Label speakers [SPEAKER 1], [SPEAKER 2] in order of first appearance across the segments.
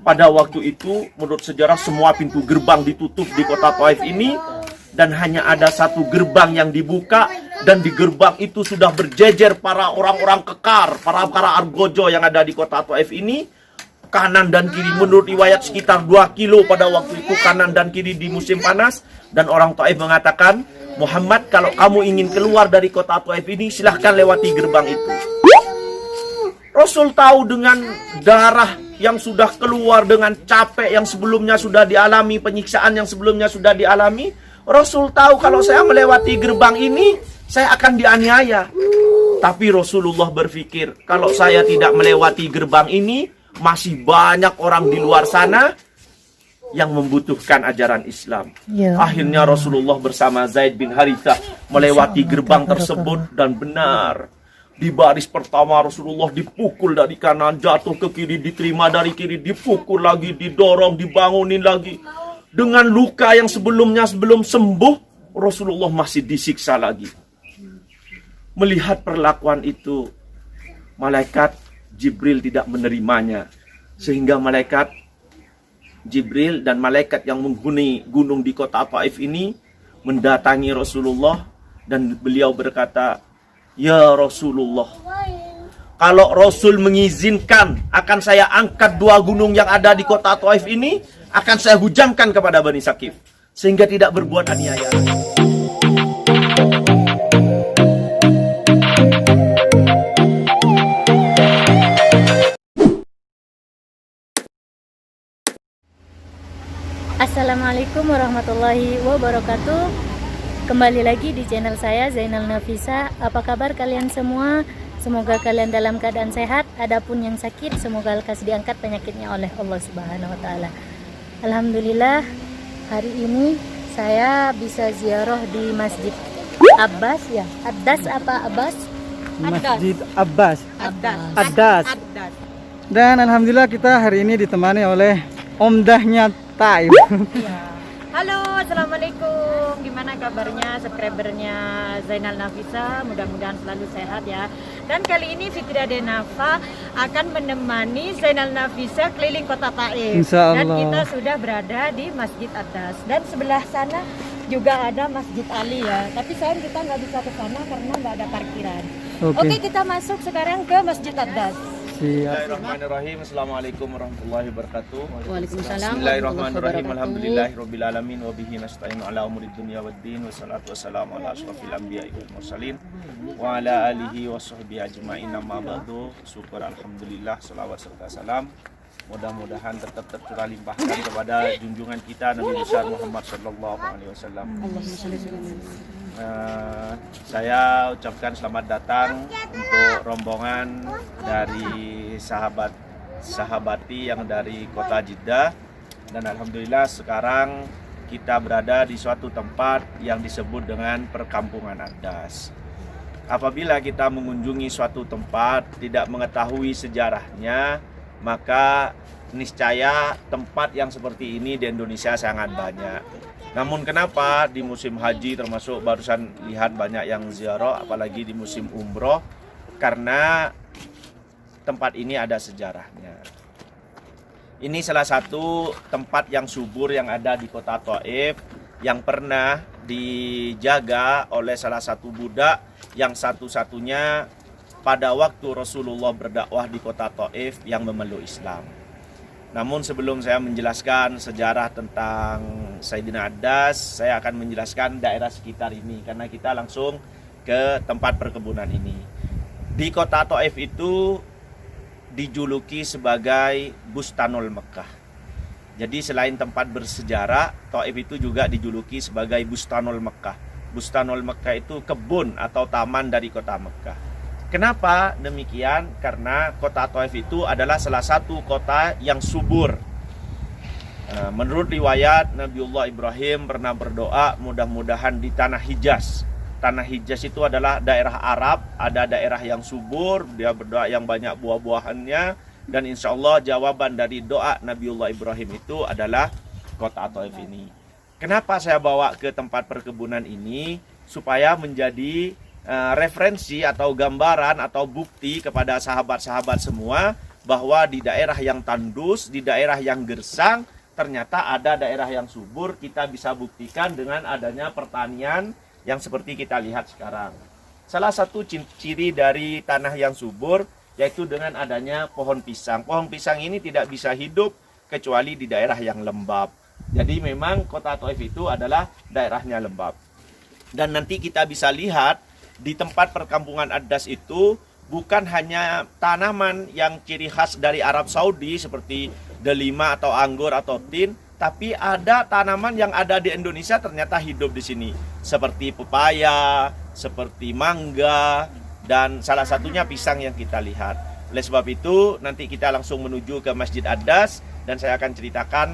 [SPEAKER 1] pada waktu itu menurut sejarah semua pintu gerbang ditutup di kota Taif ini, dan hanya ada satu gerbang yang dibuka, dan di gerbang itu sudah berjejer para orang-orang kekar, para argojo yang ada di kota Taif ini, kanan dan kiri. Menurut riwayat sekitar 2 kilo pada waktu itu kanan dan kiri di musim panas. Dan orang Taif mengatakan, Muhammad, kalau kamu ingin keluar dari kota Taif ini, silahkan lewati gerbang itu. Rasul tahu dengan darah yang sudah keluar, dengan capek yang sebelumnya sudah dialami, penyiksaan yang sebelumnya sudah dialami. Rasul tahu kalau saya melewati gerbang ini, saya akan dianiaya. Tapi Rasulullah berpikir, kalau saya tidak melewati gerbang ini, masih banyak orang di luar sana yang membutuhkan ajaran Islam. Akhirnya Rasulullah bersama Zaid bin Harithah melewati gerbang tersebut, dan benar, di baris pertama Rasulullah dipukul dari kanan, jatuh ke kiri, diterima dari kiri, dipukul lagi, didorong, dibangunin lagi. Dengan luka yang sebelum sembuh, Rasulullah masih disiksa lagi. Melihat perlakuan itu, malaikat Jibril tidak menerimanya. Sehingga malaikat Jibril dan malaikat yang menghuni gunung di kota Taif ini mendatangi Rasulullah, dan beliau berkata, "Ya Rasulullah, kalau Rasul mengizinkan, akan saya angkat 2 gunung yang ada di kota Taif ini, akan saya hujamkan kepada Bani Saqif, sehingga tidak berbuat aniaya."
[SPEAKER 2] Assalamualaikum warahmatullahi wabarakatuh. Kembali lagi di channel saya, Zainal Nafisa. Apa kabar kalian semua? Semoga kalian dalam keadaan sehat. Adapun yang sakit, semoga lekas diangkat penyakitnya oleh Allah Subhanahu wa Ta'ala. Alhamdulillah, hari ini saya bisa ziarah di Masjid Abbas, ya. Addas apa Abbas?
[SPEAKER 3] Masjid Abbas.
[SPEAKER 2] Addas.
[SPEAKER 3] Addas. Dan alhamdulillah kita hari ini ditemani oleh omdahnya Taif.
[SPEAKER 2] Ya. Halo, assalamualaikum. Gimana kabarnya subscribernya Zainal Nafisa? Mudah-mudahan selalu sehat ya. Dan kali ini Fitria Denafa akan menemani Zainal Nafisa keliling kota Taif.
[SPEAKER 3] Insya Allah.
[SPEAKER 2] Dan kita sudah berada di Masjid Addas. Dan sebelah sana juga ada Masjid Ali ya. Tapi sayang kita nggak bisa ke sana karena nggak ada parkiran. Oke, kita masuk sekarang ke Masjid Addas.
[SPEAKER 1] Bismillahirrahmanirrahim. Assalamualaikum warahmatullahi wabarakatuh.
[SPEAKER 2] Waalaikumsalam.
[SPEAKER 1] Bismillahirrahmanirrahim. Alhamdulillahirabbil alamin wa bihi nasta'inu ala umurid dunya waddin, wassalatu wassalamu ala asyrofil anbiya'i wal mursalin wa ala alihi washabbihi ajma'in. Amma ba'du. Syukur alhamdulillah, selawat serta salam mudah-mudahan tetap tercurah limpahkan kepada junjungan kita Nabi besar Muhammad sallallahu alaihi wasallam. Saya ucapkan selamat datang untuk rombongan dari sahabati yang dari kota Jeddah, dan alhamdulillah sekarang kita berada di suatu tempat yang disebut dengan perkampungan Addas. Apabila kita mengunjungi suatu tempat tidak mengetahui sejarahnya, maka niscaya tempat yang seperti ini di Indonesia sangat banyak. Namun kenapa di musim haji, termasuk barusan lihat banyak yang ziarah, apalagi di musim umroh, karena tempat ini ada sejarahnya. Ini salah satu tempat yang subur yang ada di kota Taif, yang pernah dijaga oleh salah satu budak yang satu-satunya pada waktu Rasulullah berdakwah di kota Taif yang memeluk Islam. Namun sebelum saya menjelaskan sejarah tentang Sayyidina Addas, saya akan menjelaskan daerah sekitar ini, karena kita langsung ke tempat perkebunan ini. Di kota Taif itu dijuluki sebagai Bustanul Mekah. Jadi selain tempat bersejarah, Taif itu juga dijuluki sebagai Bustanul Mekah. Bustanul Mekah itu kebun atau taman dari kota Mekah. Kenapa demikian? Karena kota Taif itu adalah salah satu kota yang subur. Menurut riwayat, Nabiullah Ibrahim pernah berdoa mudah-mudahan di tanah Hijaz. Tanah Hijaz itu adalah daerah Arab, ada daerah yang subur, dia berdoa yang banyak buah-buahannya, dan insya Allah jawaban dari doa Nabiullah Ibrahim itu adalah kota Taif ini. Kenapa saya bawa ke tempat perkebunan ini? Supaya menjadi referensi atau gambaran atau bukti kepada sahabat-sahabat semua bahwa di daerah yang tandus, di daerah yang gersang, ternyata ada daerah yang subur. Kita bisa buktikan dengan adanya pertanian yang seperti kita lihat sekarang. Salah satu ciri dari tanah yang subur yaitu dengan adanya pohon pisang. Pohon pisang ini tidak bisa hidup kecuali di daerah yang lembab. Jadi memang kota Taif itu adalah daerahnya lembab. Dan nanti kita bisa lihat di tempat perkampungan Addas itu bukan hanya tanaman yang ciri khas dari Arab Saudi seperti delima atau anggur atau tin, tapi ada tanaman yang ada di Indonesia ternyata hidup di sini, seperti pepaya, seperti mangga, dan salah satunya pisang yang kita lihat. Oleh sebab itu nanti kita langsung menuju ke Masjid Addas dan saya akan ceritakan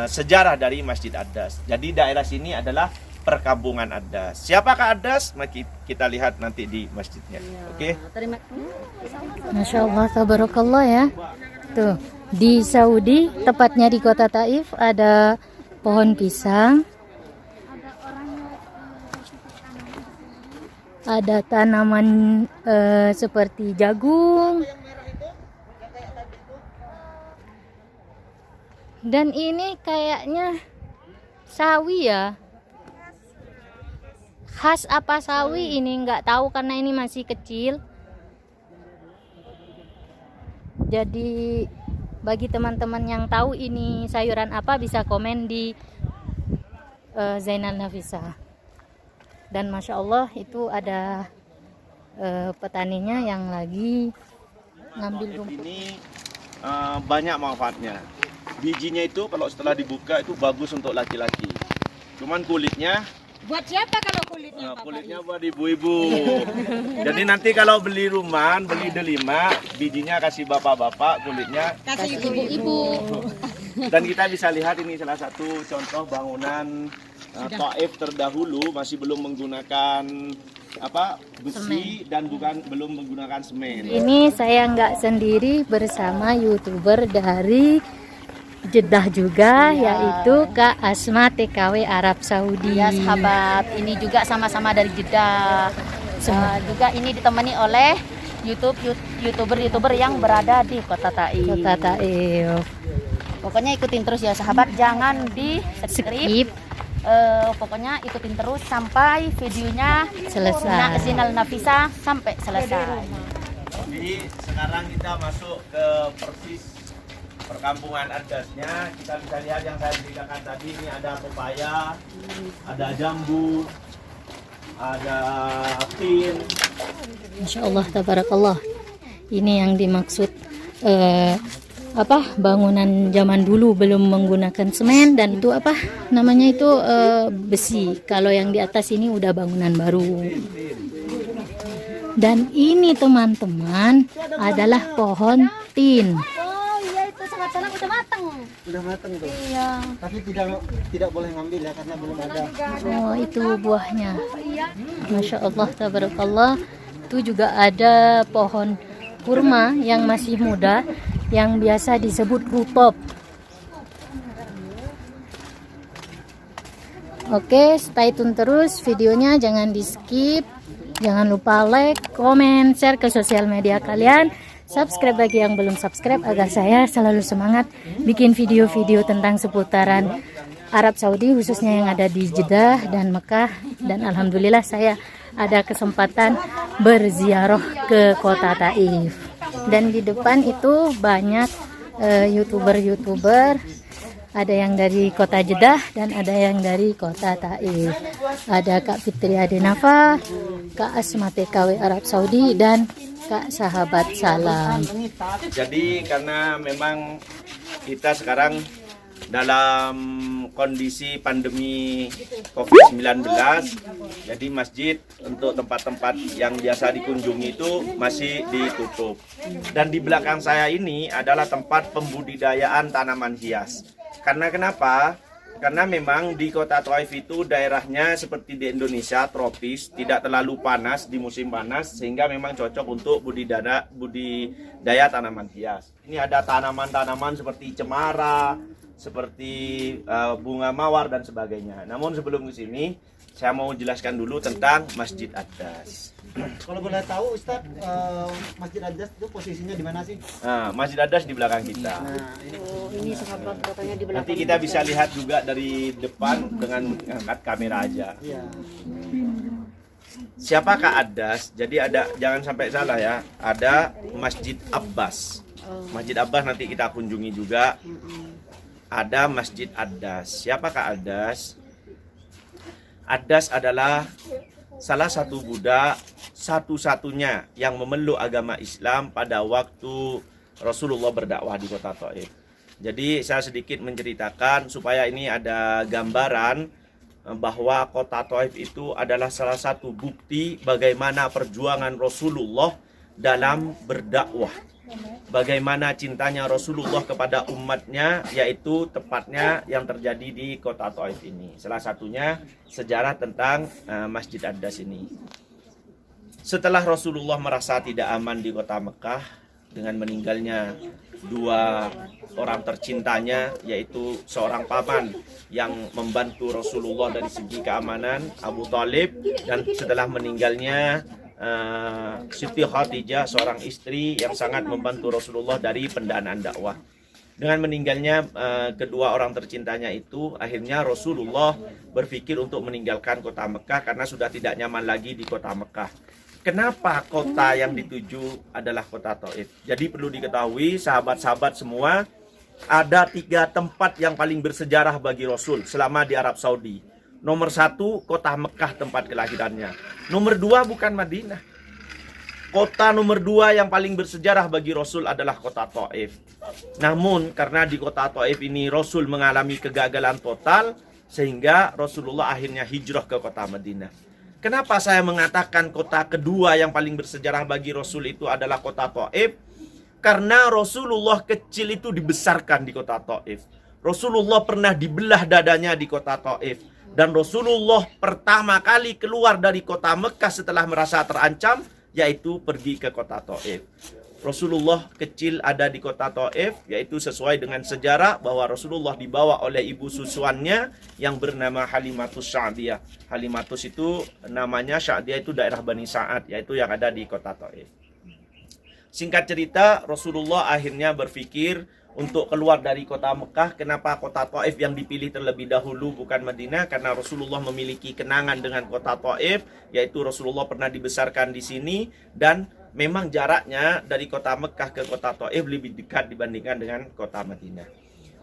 [SPEAKER 1] sejarah dari Masjid Addas. Jadi daerah sini adalah perkampungan Addas. Siapakah Addas? Mari kita lihat nanti di masjidnya. Oke.
[SPEAKER 2] Masya Allah, tabarakallah ya. Tuh, di Saudi, tepatnya di kota Taif, ada pohon pisang, ada tanaman seperti jagung, dan ini kayaknya sawi ya. Khas apa sawi ini nggak tahu karena ini masih kecil. Jadi bagi teman-teman yang tahu ini sayuran apa bisa komen di Zainal Nafisa. Dan masya Allah itu ada petaninya yang lagi ngambil rumput.
[SPEAKER 1] Ini banyak manfaatnya. Bijinya itu kalau setelah dibuka itu bagus untuk laki-laki. Cuman kulitnya
[SPEAKER 4] Buat siapa kalau kulitnya?
[SPEAKER 1] kulitnya buat ibu-ibu. Jadi nanti kalau beli rumah, beli delima, bijinya kasih bapak-bapak, kulitnya
[SPEAKER 4] Kasih ibu-ibu.
[SPEAKER 1] Dan kita bisa lihat ini salah satu contoh bangunan Taif terdahulu, masih belum menggunakan besi dan belum menggunakan semen.
[SPEAKER 2] Ini saya nggak sendiri, bersama YouTuber dari Jeddah juga, yaitu Kak Asma TKW Arab Saudi.
[SPEAKER 4] Ya sahabat, ini juga sama-sama dari Jeddah. Juga ini ditemani oleh YouTuber yang berada di kota Taif.
[SPEAKER 2] Kota Taif.
[SPEAKER 4] Pokoknya ikutin terus ya sahabat, jangan di skip. Pokoknya ikutin terus sampai videonya
[SPEAKER 2] Selesai.
[SPEAKER 4] Zainal Nafisa sampai selesai.
[SPEAKER 1] Jadi sekarang kita masuk ke persis perkampungan Addasnya. Kita bisa lihat yang saya ceritakan tadi, ini ada pepaya, ada jambu, ada tin.
[SPEAKER 2] Masya Allah, tabarakallah. Ini yang dimaksud bangunan zaman dulu belum menggunakan semen, dan itu namanya itu besi. Kalau yang di atas ini udah bangunan baru. Dan ini teman-teman adalah pohon tin.
[SPEAKER 4] Oh iya, itu sangat-sangat udah matang.
[SPEAKER 3] Udah matang tuh.
[SPEAKER 4] Iya.
[SPEAKER 3] Tapi tidak boleh ngambil ya karena belum ada.
[SPEAKER 2] Oh, itu buahnya. Masya Allah, tabarakallah. Itu juga ada pohon kurma yang masih muda, yang biasa disebut rutop. Oke, stay tune terus videonya, jangan di skip. Jangan lupa like, komen, share ke sosial media kalian. Subscribe bagi yang belum subscribe agar saya selalu semangat bikin video-video tentang seputaran Arab Saudi, khususnya yang ada di Jeddah dan Mekah. Dan alhamdulillah saya ada kesempatan berziarah ke kota Taif. Dan di depan itu banyak YouTuber. Ada yang dari kota Jeddah dan ada yang dari kota Taif. Ada Kak Fitri Adenafa, Kak Asma TKW Arab Saudi, dan Kak Sahabat Salam.
[SPEAKER 1] Jadi karena memang kita sekarang dalam kondisi pandemi COVID-19, jadi masjid untuk tempat-tempat yang biasa dikunjungi itu masih ditutup. Dan di belakang saya ini adalah tempat pembudidayaan tanaman hias. Karena kenapa? Karena memang di kota Taif itu daerahnya seperti di Indonesia, tropis, tidak terlalu panas di musim panas, sehingga memang cocok untuk budidaya tanaman hias. Ini ada tanaman-tanaman seperti cemara, seperti bunga mawar dan sebagainya. Namun sebelum ke sini, saya mau jelaskan dulu tentang Masjid Addas.
[SPEAKER 3] Kalau boleh tahu Ustadz, Masjid Addas itu posisinya di mana sih?
[SPEAKER 1] Nah, Masjid Addas di belakang kita.
[SPEAKER 4] Ini sahabat katanya di belakang.
[SPEAKER 1] Nanti kita bisa lihat juga dari depan dengan mengangkat kamera aja.
[SPEAKER 3] Iya.
[SPEAKER 1] Siapakah Addas? Jadi ada, jangan sampai salah ya, ada Masjid Abbas. Masjid Abbas nanti kita kunjungi juga. Ada Masjid Addas. Siapakah Addas? Addas adalah salah satu budak satu-satunya yang memeluk agama Islam pada waktu Rasulullah berdakwah di kota Taif. Jadi saya sedikit menceritakan supaya ini ada gambaran bahwa kota Taif itu adalah salah satu bukti bagaimana perjuangan Rasulullah dalam berdakwah. Bagaimana cintanya Rasulullah kepada umatnya, yaitu tepatnya yang terjadi di kota Taif ini. Salah satunya sejarah tentang Masjid Addas ini. Setelah Rasulullah merasa tidak aman di kota Mekah dengan meninggalnya dua orang tercintanya, yaitu seorang paman yang membantu Rasulullah dari segi keamanan, Abu Talib, dan setelah meninggalnya Siti Khadijah, seorang istri yang sangat membantu Rasulullah dari pendanaan dakwah. Dengan meninggalnya kedua orang tercintanya itu, akhirnya Rasulullah berpikir untuk meninggalkan kota Mekah karena sudah tidak nyaman lagi di kota Mekah. Kenapa kota yang dituju adalah kota Taif? Jadi perlu diketahui sahabat-sahabat semua, ada 3 tempat yang paling bersejarah bagi Rasul selama di Arab Saudi. Nomor 1, kota Mekah tempat kelahirannya. Nomor 2 bukan Madinah. Kota nomor 2 yang paling bersejarah bagi Rasul adalah kota Taif. Namun karena di kota Taif ini Rasul mengalami kegagalan total, sehingga Rasulullah akhirnya hijrah ke kota Madinah. Kenapa saya mengatakan kota kedua yang paling bersejarah bagi Rasul itu adalah kota Taif? Karena Rasulullah kecil itu dibesarkan di kota Taif. Rasulullah pernah dibelah dadanya di kota Taif. Dan Rasulullah pertama kali keluar dari kota Mekah setelah merasa terancam, yaitu pergi ke kota Taif. Rasulullah kecil ada di kota Taif, yaitu sesuai dengan sejarah bahwa Rasulullah dibawa oleh ibu susuannya yang bernama Halimatus Sa'diyah. Halimatus itu namanya, Sa'diyah itu daerah Bani Sa'ad, yaitu yang ada di kota Taif. Singkat cerita, Rasulullah akhirnya berpikir untuk keluar dari kota Mekah. Kenapa kota Taif yang dipilih terlebih dahulu bukan Madinah? Karena Rasulullah memiliki kenangan dengan kota Taif, yaitu Rasulullah pernah dibesarkan di sini, dan memang jaraknya dari kota Mekah ke kota Taif lebih dekat dibandingkan dengan kota Madinah.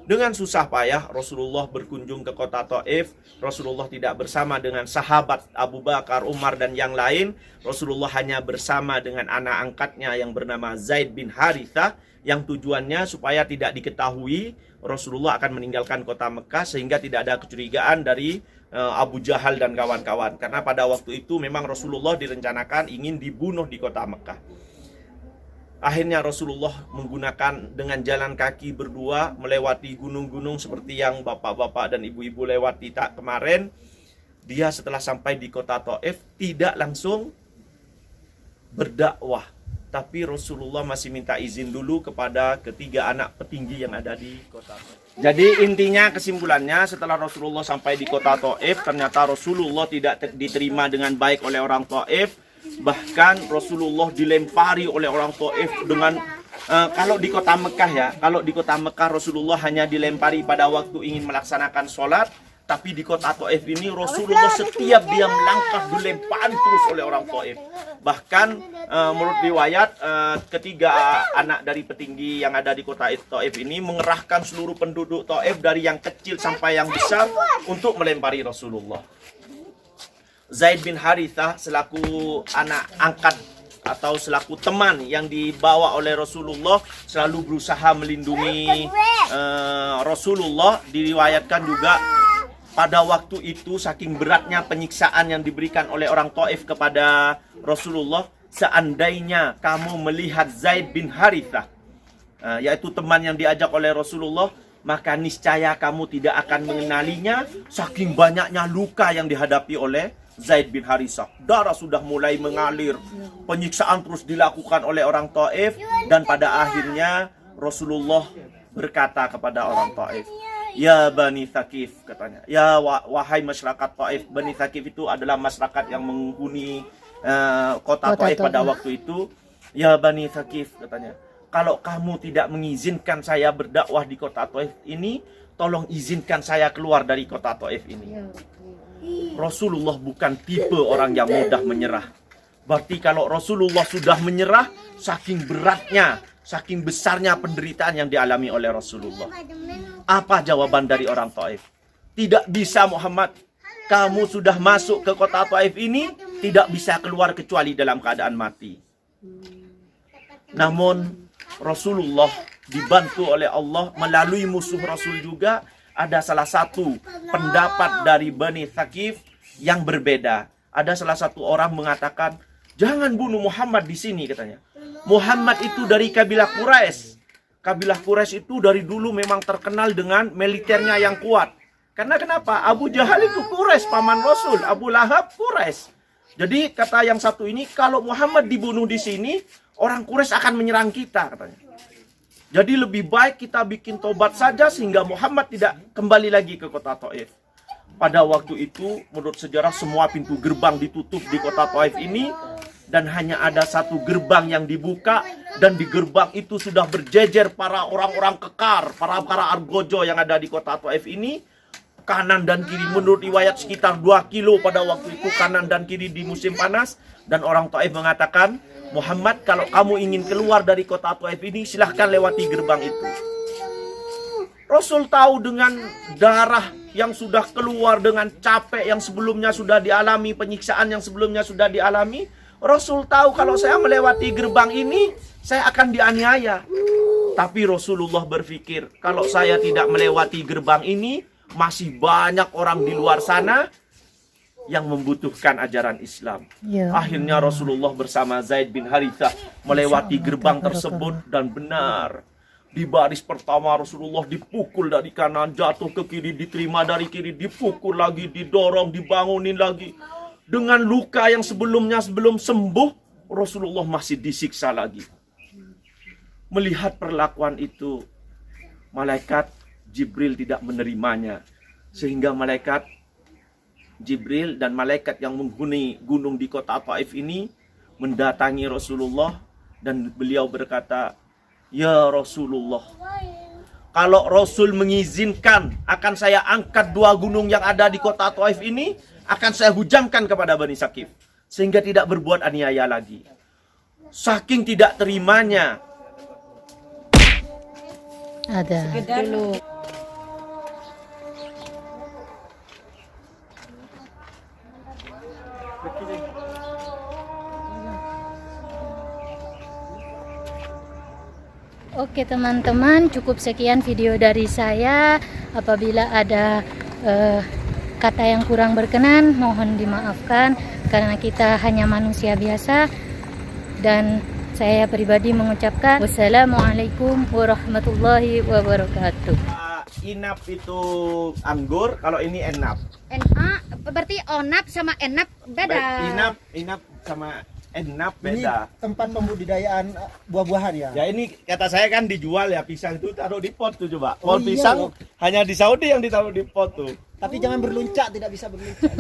[SPEAKER 1] Dengan susah payah Rasulullah berkunjung ke kota Taif. Rasulullah tidak bersama dengan sahabat Abu Bakar, Umar, dan yang lain. Rasulullah hanya bersama dengan anak angkatnya yang bernama Zaid bin Harithah, yang tujuannya supaya tidak diketahui Rasulullah akan meninggalkan kota Mekah, sehingga tidak ada kecurigaan dari Abu Jahal dan kawan-kawan. Karena pada waktu itu memang Rasulullah direncanakan ingin dibunuh di kota Mekah. Akhirnya Rasulullah menggunakan dengan jalan kaki berdua melewati gunung-gunung seperti yang bapak-bapak dan ibu-ibu lewati tak kemarin. Dia setelah sampai di kota Taif tidak langsung berdakwah, tapi Rasulullah masih minta izin dulu kepada ketiga anak petinggi yang ada di kota Taif. Jadi intinya, kesimpulannya, setelah Rasulullah sampai di kota Taif, ternyata Rasulullah tidak diterima dengan baik oleh orang Taif. Bahkan Rasulullah dilempari oleh orang Taif dengan kalau di kota Mekah ya, kalau di kota Mekah Rasulullah hanya dilempari pada waktu ingin melaksanakan sholat. Tapi di kota Taif ini Rasulullah setiap dia melangkah dilempari terus oleh orang Taif. Bahkan menurut riwayat ketiga anak dari petinggi yang ada di kota Taif ini mengerahkan seluruh penduduk Taif dari yang kecil sampai yang besar untuk melempari Rasulullah. Zaid bin Harithah selaku anak angkat atau selaku teman yang dibawa oleh Rasulullah selalu berusaha melindungi Rasulullah. Diriwayatkan juga pada waktu itu saking beratnya penyiksaan yang diberikan oleh orang Taif kepada Rasulullah, seandainya kamu melihat Zaid bin Harithah, yaitu teman yang diajak oleh Rasulullah, maka niscaya kamu tidak akan mengenalinya, saking banyaknya luka yang dihadapi oleh Zaid bin Harithah. Darah sudah mulai mengalir, penyiksaan terus dilakukan oleh orang Taif, dan pada akhirnya Rasulullah berkata kepada orang Taif, Ya Bani Thaqif, katanya. Ya wahai masyarakat Taif. Bani Thaqif itu adalah masyarakat yang menghuni kota Taif pada waktu itu. Ya Bani Thaqif, katanya. Kalau kamu tidak mengizinkan saya berdakwah di kota Taif ini, tolong izinkan saya keluar dari kota Taif ini. Rasulullah bukan tipe orang yang mudah menyerah. Berarti kalau Rasulullah sudah menyerah, saking beratnya, saking besarnya penderitaan yang dialami oleh Rasulullah. Apa jawaban dari orang Taif? Tidak bisa Muhammad, kamu sudah masuk ke kota Taif ini, tidak bisa keluar kecuali dalam keadaan mati. Namun Rasulullah dibantu oleh Allah melalui musuh Rasul juga. Ada salah satu pendapat dari Bani Thaqif yang berbeda. Ada salah satu orang mengatakan, jangan bunuh Muhammad di sini, katanya. Muhammad itu dari kabilah Quraisy. Kabilah Quraisy itu dari dulu memang terkenal dengan militernya yang kuat. Karena kenapa? Abu Jahal itu Quraisy, paman Rasul. Abu Lahab Quraisy. Jadi kata yang satu ini, kalau Muhammad dibunuh di sini, orang Quraisy akan menyerang kita, katanya. Jadi lebih baik kita bikin tobat saja sehingga Muhammad tidak kembali lagi ke kota Taif. Pada waktu itu, menurut sejarah, semua pintu gerbang ditutup di kota Taif ini. Dan hanya ada satu gerbang yang dibuka. Dan di gerbang itu sudah berjejer para orang-orang kekar. Para argojo yang ada di kota Taif ini. Kanan dan kiri, menurut riwayat sekitar 2 kilo pada waktu itu. Kanan dan kiri di musim panas. Dan orang Taif mengatakan, Muhammad, kalau kamu ingin keluar dari kota Taif ini, silahkan lewati gerbang itu. Rasul tahu dengan darah yang sudah keluar, dengan capek yang sebelumnya sudah dialami, penyiksaan yang sebelumnya sudah dialami. Rasul tahu kalau saya melewati gerbang ini, saya akan dianiaya. Tapi Rasulullah berpikir, kalau saya tidak melewati gerbang ini, masih banyak orang di luar sana yang membutuhkan ajaran Islam. Akhirnya Rasulullah bersama Zaid bin Harithah melewati gerbang tersebut. Dan benar, di baris pertama Rasulullah dipukul dari kanan, jatuh ke kiri, diterima dari kiri, dipukul lagi, didorong, dibangunin lagi. Dengan luka yang sebelum sembuh, Rasulullah masih disiksa lagi. Melihat perlakuan itu, malaikat Jibril tidak menerimanya. Sehingga malaikat Jibril dan malaikat yang menghuni gunung di kota Taif ini mendatangi Rasulullah. Dan beliau berkata, ya Rasulullah, kalau Rasul mengizinkan, akan saya angkat 2 gunung yang ada di kota Taif ini, akan saya hujamkan kepada Bani Thaqif, sehingga tidak berbuat aniaya lagi. Saking tidak terimanya.
[SPEAKER 2] Ada dulu. Oke teman-teman, cukup sekian video dari saya. Apabila ada kata yang kurang berkenan, mohon dimaafkan karena kita hanya manusia biasa. Dan saya pribadi mengucapkan wassalamualaikum warahmatullahi wabarakatuh.
[SPEAKER 1] Inap itu anggur, kalau ini enap.
[SPEAKER 4] Berarti onap sama enap beda.
[SPEAKER 1] Inap sama enap beda.
[SPEAKER 3] Ini tempat pembudidayaan buah-buahan ya?
[SPEAKER 1] Ya ini kata saya kan dijual ya, pisang itu taruh di pot tuh coba. Pohon
[SPEAKER 3] iya,
[SPEAKER 1] pisang
[SPEAKER 3] loh.
[SPEAKER 1] hanya di Saudi yang ditaruh di pot tuh.
[SPEAKER 3] Tapi jangan berluncak, tidak bisa berluncak.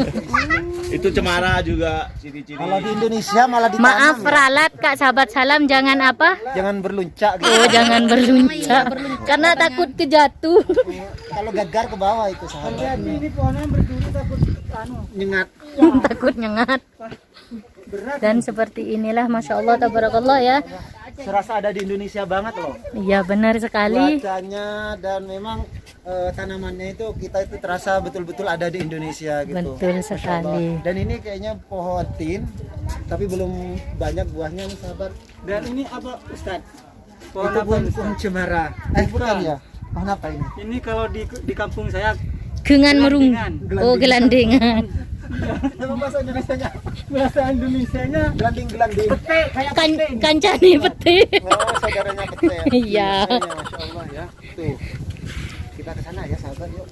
[SPEAKER 1] Itu cemara juga ciri-ciri.
[SPEAKER 3] Kalau di Indonesia malah ditanam.
[SPEAKER 2] Maaf
[SPEAKER 3] ya.
[SPEAKER 2] ralat Kak sahabat salam, jangan apa?
[SPEAKER 3] Jangan berluncak gitu.
[SPEAKER 2] Oh jangan berluncak karena takut kejatuh.
[SPEAKER 3] Kalau gagar ke bawah itu sahabat. Ini pohonnya berduri takut nyengat.
[SPEAKER 2] Takut nyengat. Dan seperti inilah Masya Allah tabarakallah ya.
[SPEAKER 3] Serasa ada di Indonesia banget loh.
[SPEAKER 2] Iya benar sekali.
[SPEAKER 3] Cuacanya dan memang tanamannya itu kita itu terasa betul-betul ada di Indonesia gitu.
[SPEAKER 2] Betul
[SPEAKER 3] Masya
[SPEAKER 2] sekali.
[SPEAKER 3] Allah. Dan ini kayaknya pohon tin, tapi belum banyak buahnya nih sahabat. Dan ini apa Ustadz? Pohon apa? Pohon cemara. Bukan ya? Pohon apa ini?
[SPEAKER 5] Ini kalau di kampung saya
[SPEAKER 2] Gengan merung. Oh gelandengan.
[SPEAKER 3] Nama bahasa Indonesianya?
[SPEAKER 5] bahasa Indonesianya
[SPEAKER 3] Gelanding-gelanding.
[SPEAKER 5] pete kayak
[SPEAKER 2] Kancani peti.
[SPEAKER 3] Oh, saudaranya pete.
[SPEAKER 2] Iya.
[SPEAKER 3] Masya Allah ya. Tuh. Kita ke sana ya sahabat yuk.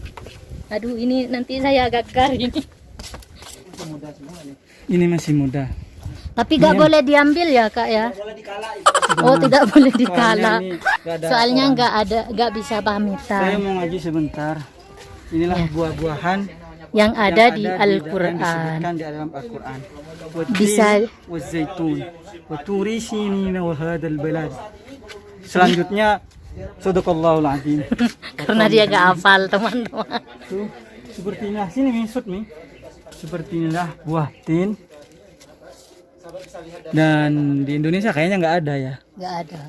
[SPEAKER 2] Aduh ini nanti saya gagar ini.
[SPEAKER 3] Masih muda semua nih.
[SPEAKER 5] ini masih muda.
[SPEAKER 2] Tapi gak boleh diambil ya Kak ya?
[SPEAKER 3] Boleh dikala itu.
[SPEAKER 2] Oh tidak boleh dikala.
[SPEAKER 5] Soalnya ini nggak ada
[SPEAKER 2] Soalnya
[SPEAKER 5] orang.
[SPEAKER 2] nggak bisa pamitan.
[SPEAKER 5] Saya mau ngaji sebentar. Inilah
[SPEAKER 2] Ya.
[SPEAKER 5] buah-buahan
[SPEAKER 2] yang ada di
[SPEAKER 5] yang
[SPEAKER 2] Al-Quran.
[SPEAKER 5] disebutkan di dalam Al-Quran.
[SPEAKER 2] Bisa-
[SPEAKER 5] Wazaitun, waturi sinina wa hadal balad. Selanjutnya, sadaqallahul azim.
[SPEAKER 2] Karena dia gak hafal teman-teman.
[SPEAKER 5] Tuh, seperti inilah sini misut nih. Seperti inilah buah tin. Dan di Indonesia kayaknya nggak ada ya.
[SPEAKER 2] Gak ada.